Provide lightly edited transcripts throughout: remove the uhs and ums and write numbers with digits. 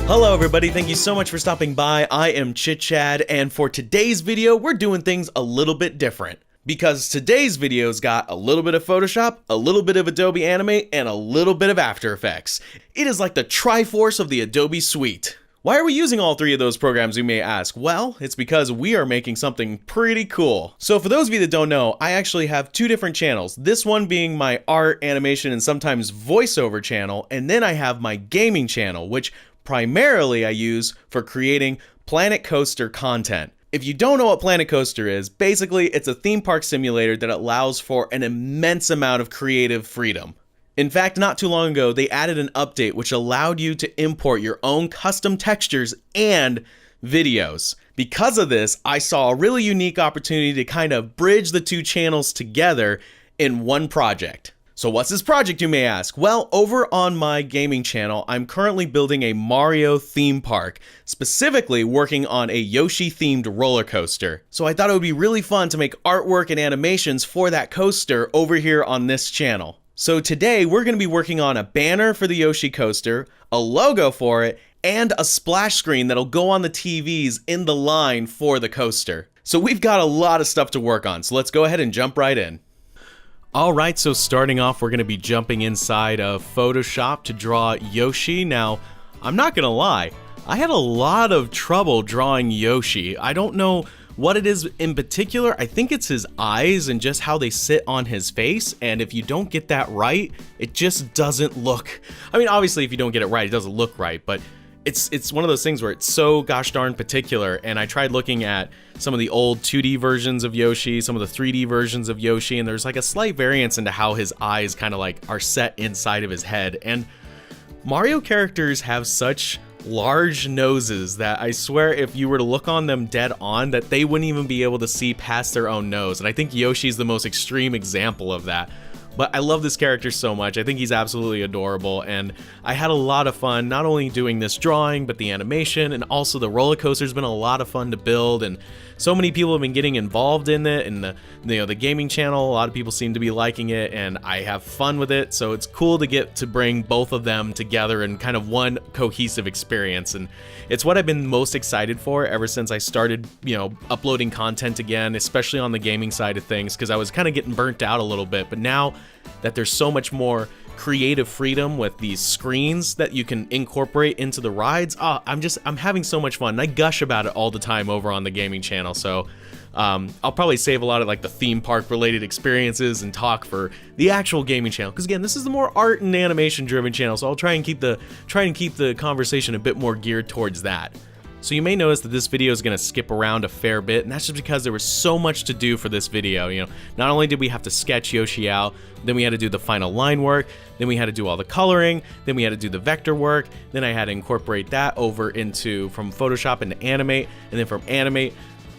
Hello everybody, thank you so much for stopping by. I am ChitChad, and for today's video, we're doing things a little bit different. Because today's video's got a little bit of Photoshop, a little bit of Adobe Animate, and a little bit of After Effects. It is like the Triforce of the Adobe suite. Why are we using all three of those programs, you may ask? Well, it's because we are making something pretty cool. So for those of you that don't know, I actually have two different channels. This one being my art, animation, and sometimes voiceover channel, and then I have my gaming channel, which primarily I use for creating Planet Coaster content. If you don't know what Planet Coaster is, basically it's a theme park simulator that allows for an immense amount of creative freedom. In fact, not too long ago, they added an update which allowed you to import your own custom textures and videos. Because of this, I saw a really unique opportunity to kind of bridge the two channels together in one project. So what's this project, you may ask? Well, over on my gaming channel, I'm currently building a Mario theme park, specifically working on a Yoshi themed roller coaster. So I thought it would be really fun to make artwork and animations for that coaster over here on this channel. So today we're going to be working on a banner for the Yoshi Coaster, a logo for it, and a splash screen that'll go on the TVs in the line for the coaster. So we've got a lot of stuff to work on, so let's go ahead and jump right in. Alright, so starting off, we're going to be jumping inside of Photoshop to draw Yoshi. Now, I'm not going to lie, I had a lot of trouble drawing Yoshi. I don't know what it is in particular. I think it's his eyes and just how they sit on his face, and if you don't get that right, it just doesn't look... I mean, obviously if you don't get it right, it doesn't look right, but it's one of those things where it's so gosh darn particular, and I tried looking at some of the old 2D versions of Yoshi, some of the 3D versions of Yoshi, and there's like a slight variance into how his eyes kind of like are set inside of his head. And Mario characters have such large noses that I swear if you were to look on them dead on, that they wouldn't even be able to see past their own nose. And I think Yoshi's the most extreme example of that. But I love this character so much. I think he's absolutely adorable, and I had a lot of fun not only doing this drawing, but the animation, and also the roller coaster's been a lot of fun to build, and so many people have been getting involved in it, and the gaming channel, a lot of people seem to be liking it, and I have fun with it, so it's cool to get to bring both of them together in kind of one cohesive experience. And it's what I've been most excited for ever since I started, uploading content again, especially on the gaming side of things, because I was kind of getting burnt out a little bit. But now that there's so much more creative freedom with these screens that you can incorporate into the rides, I'm having so much fun. And I gush about it all the time over on the gaming channel. So I'll probably save a lot of like the theme park related experiences and talk for the actual gaming channel, because again, this is the more art and animation driven channel, so I'll try and keep the conversation a bit more geared towards that. So you may notice that this video is going to skip around a fair bit, and that's just because there was so much to do for this video. Not only did we have to sketch Yoshi out, then we had to do the final line work, then we had to do all the coloring, then we had to do the vector work, then I had to incorporate that over from Photoshop into Animate, and then from Animate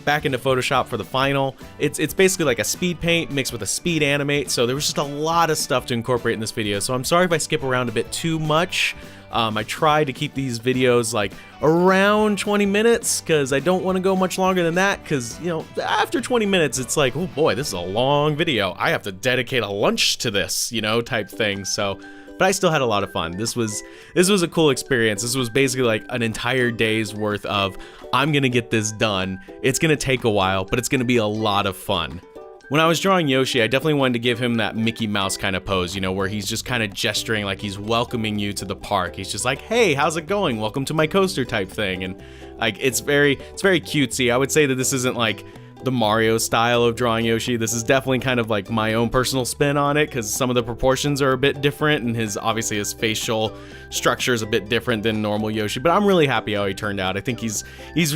back into Photoshop for the final. It's basically like a speed paint mixed with a speed animate, so there was just a lot of stuff to incorporate in this video. So I'm sorry if I skip around a bit too much. I try to keep these videos like around 20 minutes because I don't want to go much longer than that, because after 20 minutes it's like, oh boy, this is a long video, I have to dedicate a lunch to this, type thing. So but I still had a lot of fun. This was a cool experience. This was basically like an entire day's worth of, I'm gonna get this done. It's gonna take a while, but it's gonna be a lot of fun. When I was drawing Yoshi, I definitely wanted to give him that Mickey Mouse kind of pose, where he's just kind of gesturing like he's welcoming you to the park. He's just like, hey, how's it going? Welcome to my coaster type thing. And like, it's very cutesy. I would say that this isn't like the Mario style of drawing Yoshi. This is definitely kind of like my own personal spin on it, because some of the proportions are a bit different, and obviously his facial structure is a bit different than normal Yoshi. But I'm really happy how he turned out. I think he's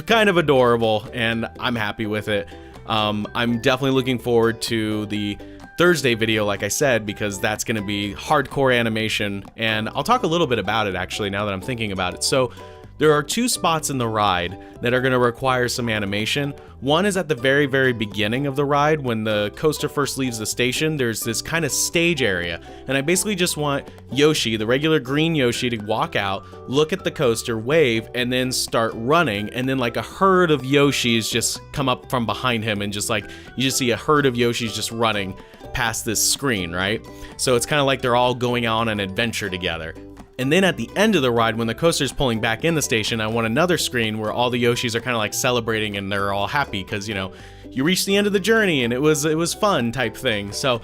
kind of adorable, and I'm happy with it. I'm definitely looking forward to the Thursday video, like I said, because that's going to be hardcore animation, and I'll talk a little bit about it actually now that I'm thinking about it. So there are two spots in the ride that are going to require some animation. One is at the very, very beginning of the ride. When the coaster first leaves the station, there's this kind of stage area, and I basically just want Yoshi, the regular green Yoshi, to walk out, look at the coaster, wave, and then start running, and then like a herd of Yoshis just come up from behind him, and just like you just see a herd of Yoshis just running past this screen, right? So it's kind of like they're all going on an adventure together. And then at the end of the ride, when the coaster's pulling back in the station, I want another screen where all the Yoshis are kind of like celebrating and they're all happy because, you know, you reached the end of the journey and it was fun type thing. So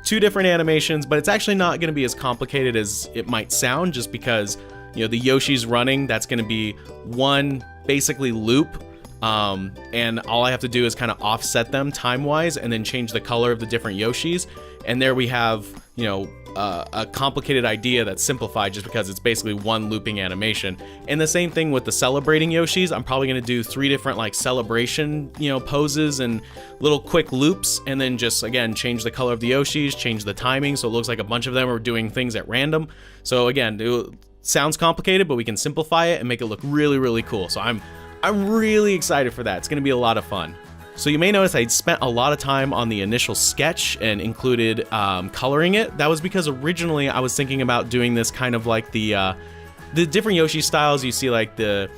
2 different animations, but it's actually not going to be as complicated as it might sound, just because, you know, the Yoshi's running, that's going to be one basically loop. And all I have to do is kind of offset them time-wise and then change the color of the different Yoshis. And there we have, you know, a complicated idea that's simplified just because it's basically one looping animation. And the same thing with the celebrating Yoshis. I'm probably going to do 3 different like celebration, you know, poses and little quick loops, and then just again change the color of the Yoshis, change the timing so it looks like a bunch of them are doing things at random. So again, it sounds complicated, but we can simplify it and make it look really, really cool. So I'm really excited for that. It's going to be a lot of fun. So you may notice I spent a lot of time on the initial sketch and included coloring it. That was because originally I was thinking about doing this kind of like the different Yoshi styles. You see like the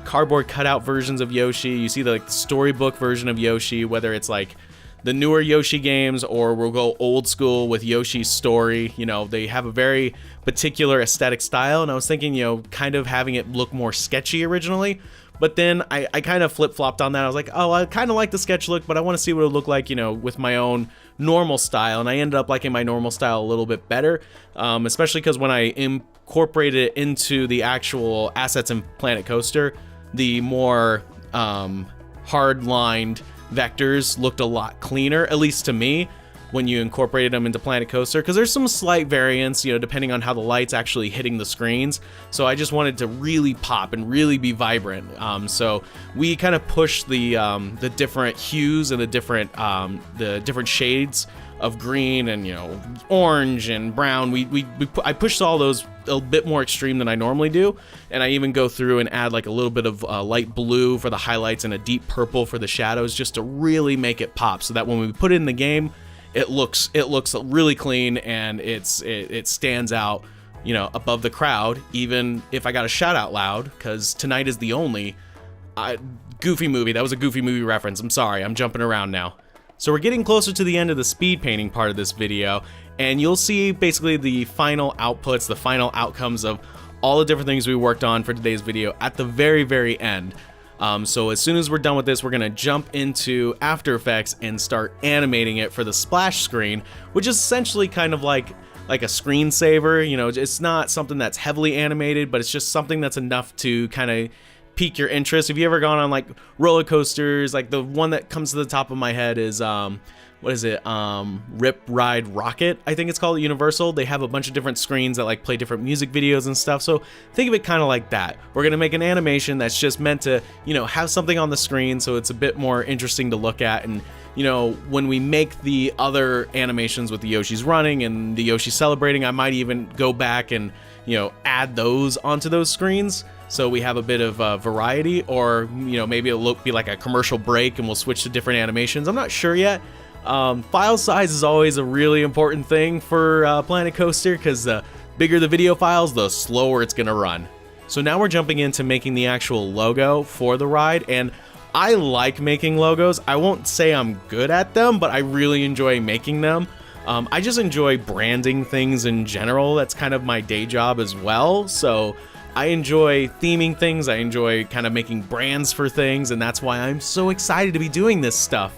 cardboard cutout versions of Yoshi. You see the like storybook version of Yoshi, whether it's like the newer Yoshi games or we'll go old school with Yoshi's story. You know, they have a very particular aesthetic style, and I was thinking, you know, kind of having it look more sketchy originally. But then I kind of flip-flopped on that. I was like, oh, I kind of like the sketch look, but I want to see what it would look like, you know, with my own normal style. And I ended up liking my normal style a little bit better, especially because when I incorporated it into the actual assets in Planet Coaster, the more hard-lined vectors looked a lot cleaner, at least to me, when you incorporated them into Planet Coaster, because there's some slight variance, you know, depending on how the light's actually hitting the screens. So I just wanted to really pop and really be vibrant. So we kind of pushed the different hues and the different shades of green and, you know, orange and brown. I pushed all those a bit more extreme than I normally do, and I even go through and add like a little bit of light blue for the highlights and a deep purple for the shadows, just to really make it pop, so that when we put it in the game, it looks really clean and it stands out, you know, above the crowd. Even if I got to shout out loud, because tonight is the only Goofy movie. That was a Goofy movie reference. I'm sorry, I'm jumping around now. So we're getting closer to the end of the speed painting part of this video, and you'll see basically the final outputs, the final outcomes of all the different things we worked on for today's video at the very, very end. So as soon as we're done with this, we're gonna jump into After Effects and start animating it for the splash screen, which is essentially kind of like a screensaver. You know, it's not something that's heavily animated, but it's just something that's enough to kind of pique your interest. Have you ever gone on like roller coasters? Like the one that comes to the top of my head is what is it? Rip Ride Rocket, I think it's called, at Universal. They have a bunch of different screens that like play different music videos and stuff. So think of it kind of like that. We're gonna make an animation that's just meant to, you know, have something on the screen so it's a bit more interesting to look at. And, you know, when we make the other animations with the Yoshi's running and the Yoshi celebrating, I might even go back and, you know, add those onto those screens, so we have a bit of variety. Or, you know, maybe it'll be like a commercial break and we'll switch to different animations. I'm not sure yet. File size is always a really important thing for Planet Coaster, because the bigger the video files, the slower it's gonna run. So now we're jumping into making the actual logo for the ride, and I like making logos. I won't say I'm good at them, but I really enjoy making them. I just enjoy branding things in general. That's kind of my day job as well. So I enjoy theming things. I enjoy kind of making brands for things, and that's why I'm so excited to be doing this stuff.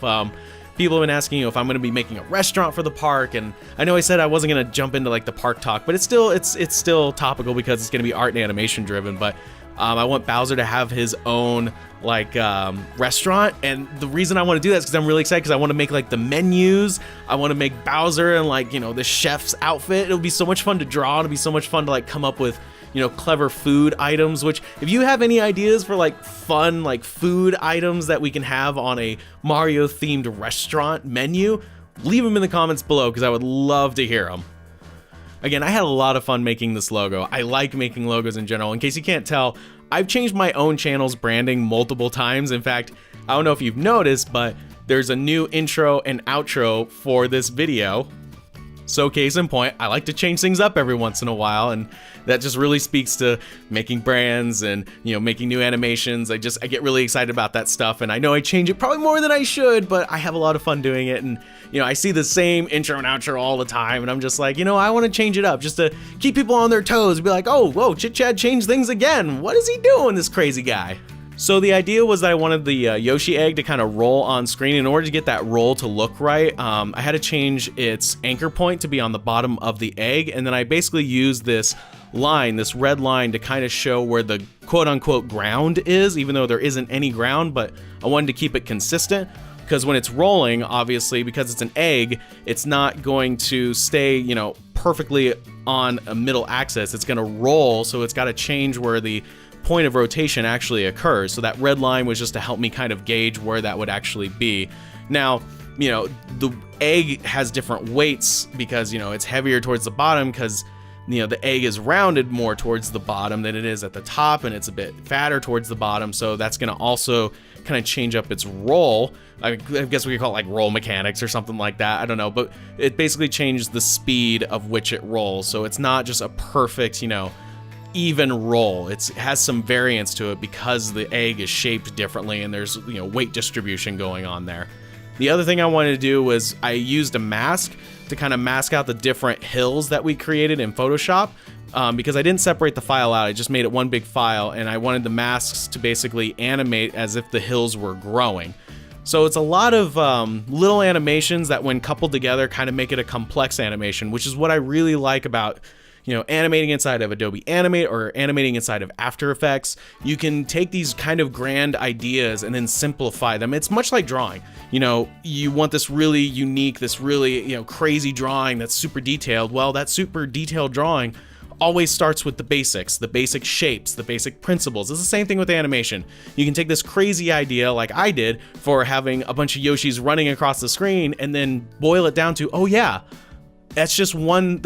People have been asking, you know, if I'm going to be making a restaurant for the park, and I know I said I wasn't going to jump into like the park talk, but it's still topical because it's going to be art and animation driven. But I want Bowser to have his own like restaurant, and the reason I want to do that is because I'm really excited, because I want to make like the menus. I want to make Bowser and like, you know, the chef's outfit. It'll be so much fun to draw. It'll be so much fun to like come up with, you know, clever food items. Which, if you have any ideas for like fun like food items that we can have on a Mario themed restaurant menu, leave them in the comments below, because I would love to hear them. Again, I had a lot of fun making this logo. I like making logos in general. In case you can't tell, I've changed my own channel's branding multiple times. In fact, I don't know if you've noticed, but there's a new intro and outro for this video. So case in point, I like to change things up every once in a while, and that just really speaks to making brands and, you know, making new animations. I get really excited about that stuff, and I know I change it probably more than I should, but I have a lot of fun doing it. And, you know, I see the same intro and outro all the time, and I'm just like, you know, I want to change it up just to keep people on their toes and be like, oh, whoa, ChitChad changed things again. What is he doing, this crazy guy? So the idea was that I wanted the Yoshi egg to kind of roll on screen. In order to get that roll to look right, I had to change its anchor point to be on the bottom of the egg, and then I basically used this line, this red line, to kind of show where the quote-unquote ground is, even though there isn't any ground, but I wanted to keep it consistent. Because when it's rolling, obviously, because it's an egg, it's not going to stay, you know, perfectly on a middle axis. It's going to roll, so it's got to change where the point of rotation actually occurs. So that red line was just to help me kind of gauge where that would actually be. Now, you know, the egg has different weights because, you know, it's heavier towards the bottom because, you know, the egg is rounded more towards the bottom than it is at the top, and it's a bit fatter towards the bottom. So that's going to also kind of change up its roll. I guess we could call it like roll mechanics or something like that. I don't know, but it basically changed the speed of which it rolls. So it's not just a perfect, you know, even roll. It has some variance to it because the egg is shaped differently and there's, you know, weight distribution going on there. The other thing I wanted to do was I used a mask to kind of mask out the different hills that we created in Photoshop, because I didn't separate the file out. I just made it one big file, and I wanted the masks to basically animate as if the hills were growing. So it's a lot of little animations that when coupled together kind of make it a complex animation, which is what I really like about, you know, animating inside of Adobe Animate or animating inside of After Effects. You can take these kind of grand ideas and then simplify them. It's much like drawing. You know, you want this really unique, this really, you know, crazy drawing that's super detailed. Well, that super detailed drawing always starts with the basics, the basic shapes, the basic principles. It's the same thing with animation. You can take this crazy idea like I did for having a bunch of Yoshis running across the screen and then boil it down to, oh yeah, that's just one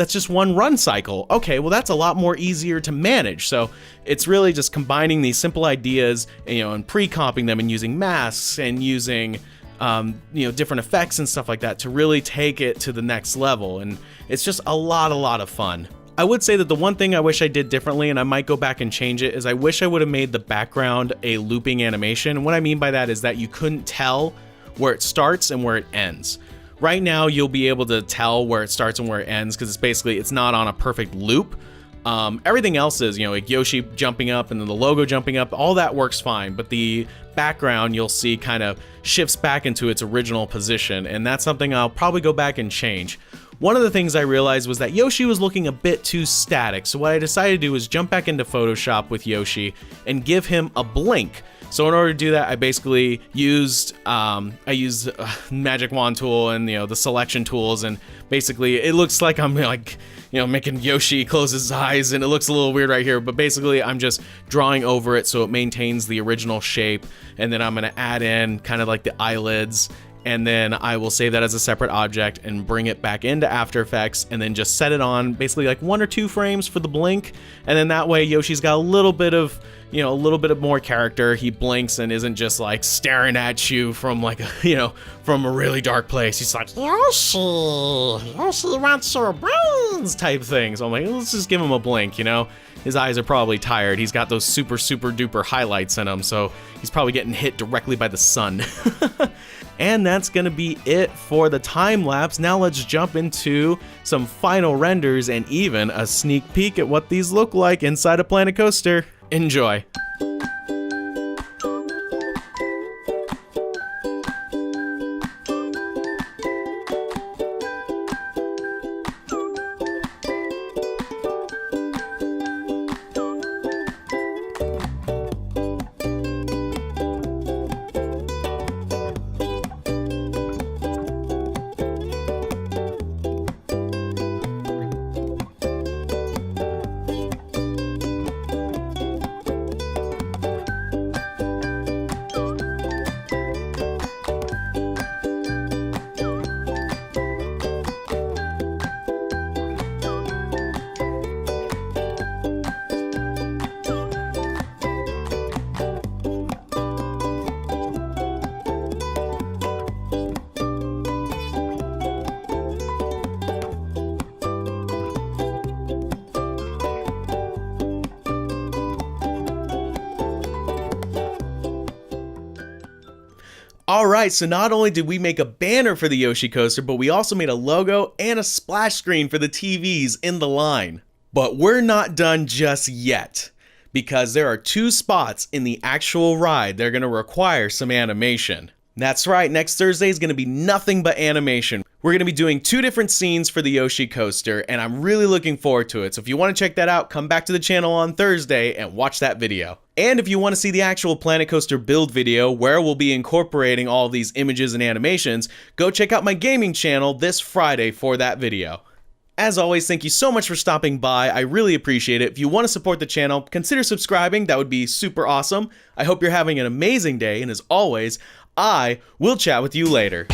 run cycle. Okay, well that's a lot more easier to manage. So it's really just combining these simple ideas, you know, and pre-comping them and using masks and using you know, different effects and stuff like that to really take it to the next level. And it's just a lot of fun. I would say that the one thing I wish I did differently, and I might go back and change it, is I wish I would have made the background a looping animation. And what I mean by that is that you couldn't tell where it starts and where it ends. Right now, you'll be able to tell where it starts and where it ends because it's not on a perfect loop. Everything else is, you know, like Yoshi jumping up and then the logo jumping up, all that works fine. But the background, you'll see, kind of shifts back into its original position. And that's something I'll probably go back and change. One of the things I realized was that Yoshi was looking a bit too static, so what I decided to do was jump back into Photoshop with Yoshi and give him a blink. So in order to do that, I basically used magic wand tool and, you know, the selection tools, and basically it looks like I'm like, you know, making Yoshi close his eyes, and it looks a little weird right here, but basically I'm just drawing over it so it maintains the original shape, and then I'm gonna add in kind of like the eyelids, and then I will save that as a separate object and bring it back into After Effects and then just set it on basically like 1 or 2 frames for the blink. And then that way Yoshi's got a little bit of, you know, a little bit of more character. He blinks and isn't just like staring at you from like, you know, from a really dark place. He's like, Yoshi wants your brains type thing. So I'm like, let's just give him a blink, you know? His eyes are probably tired. He's got those super duper highlights in him, so he's probably getting hit directly by the sun. And that's gonna be it for the time lapse. Now let's jump into some final renders and even a sneak peek at what these look like inside a Planet Coaster. Enjoy. Alright, so not only did we make a banner for the Yoshi Coaster, but we also made a logo and a splash screen for the TVs in the line. But we're not done just yet, because there are 2 spots in the actual ride that are going to require some animation. That's right, next Thursday is going to be nothing but animation. We're going to be doing 2 different scenes for the Yoshi Coaster, and I'm really looking forward to it. So if you want to check that out, come back to the channel on Thursday and watch that video. And if you want to see the actual Planet Coaster build video, where we'll be incorporating all these images and animations, go check out my gaming channel this Friday for that video. As always, thank you so much for stopping by. I really appreciate it. If you want to support the channel, consider subscribing. That would be super awesome. I hope you're having an amazing day, and as always, I will chat with you later.